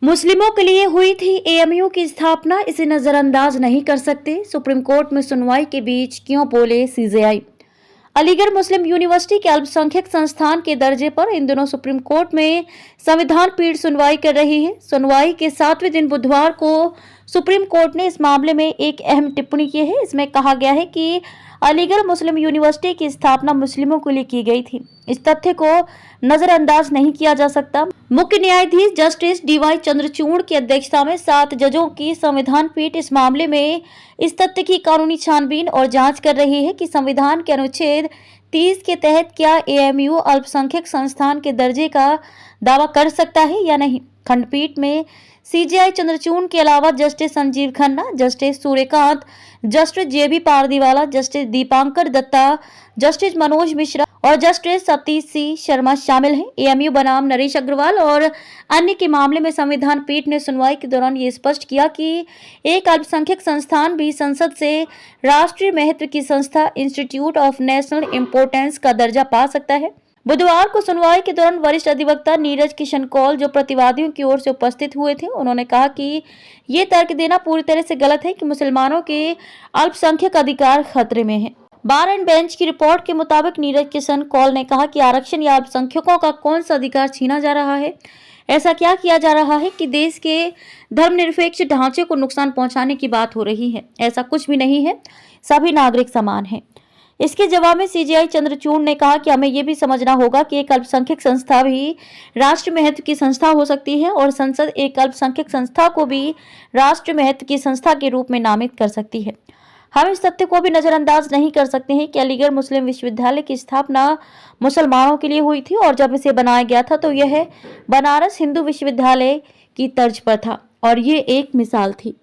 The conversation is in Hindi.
मुस्लिमों के लिए हुई थी एएमयू की स्थापना, इसे नजरअंदाज नहीं कर सकते। सुप्रीम कोर्ट में सुनवाई के बीच क्यों बोले सीजेआई। अलीगढ़ मुस्लिम यूनिवर्सिटी के अल्पसंख्यक संस्थान के दर्जे पर इन दिनों सुप्रीम कोर्ट में संविधान पीठ सुनवाई कर रही है। सुनवाई के 7वें दिन बुधवार को सुप्रीम कोर्ट ने इस मामले में एक अहम टिप्पणी की है। इसमें कहा गया है कि अलीगढ़ मुस्लिम यूनिवर्सिटी की स्थापना मुस्लिमों के लिए की गई थी। इस तथ्य को नजरअंदाज नहीं किया जा सकता। मुख्य न्यायाधीश जस्टिस डीवाई चंद्रचूड़ की अध्यक्षता में 7 जजों की संविधान पीठ इस मामले में इस तथ्य की कानूनी छानबीन और जांच कर रही है कि संविधान के अनुच्छेद 30 के तहत क्या एएमयू अल्पसंख्यक संस्थान के दर्जे का दावा कर सकता है या नहीं। खंडपीठ में सीजेआई चंद्रचूड़ के अलावा justice Sanjiv Khanna, justice Suryakant, justice JB Pardiwala, justice Dipankar Datta, justice Manoj Mishra और जस्टिस सतीश सी शर्मा शामिल हैं। एएमयू बनाम नरेश अग्रवाल और अन्य के मामले में संविधान पीठ ने सुनवाई के दौरान ये स्पष्ट किया कि एक अल्पसंख्यक संस्थान भी संसद से राष्ट्रीय महत्व की संस्था इंस्टीट्यूट ऑफ नेशनल इम्पोर्टेंस का दर्जा पा सकता है। बुधवार को सुनवाई के दौरान वरिष्ठ अधिवक्ता नीरज किशन कौल, जो प्रतिवादियों की ओर से उपस्थित हुए थे, उन्होंने कहा कि ये तर्क देना पूरी तरह से गलत है कि मुसलमानों के अल्पसंख्यक अधिकार खतरे में हैं। बार एंड बेंच की रिपोर्ट के मुताबिक नीरज किशन कौल ने कहा कि आरक्षण या अल्पसंख्यकों का कौन सा अधिकार छीना जा रहा है। ऐसा क्या किया जा रहा है कि देश के धर्मनिरपेक्ष ढांचे को नुकसान पहुंचाने की बात हो रही है। ऐसा कुछ भी नहीं है, सभी नागरिक समान हैं। इसके जवाब में सीजेआई चंद्रचूड़ ने कहा कि हमें यह भी समझना होगा कि एक अल्पसंख्यक संस्था भी राष्ट्र महत्व की संस्था हो सकती है और संसद एक अल्पसंख्यक संस्था को भी राष्ट्र महत्व की संस्था के रूप में नामित कर सकती है। हम इस तथ्य को भी नजरअंदाज नहीं कर सकते हैं कि अलीगढ़ मुस्लिम विश्वविद्यालय की स्थापना मुसलमानों के लिए हुई थी और जब इसे बनाया गया था तो यह बनारस हिंदू विश्वविद्यालय की तर्ज पर था और ये एक मिसाल थी।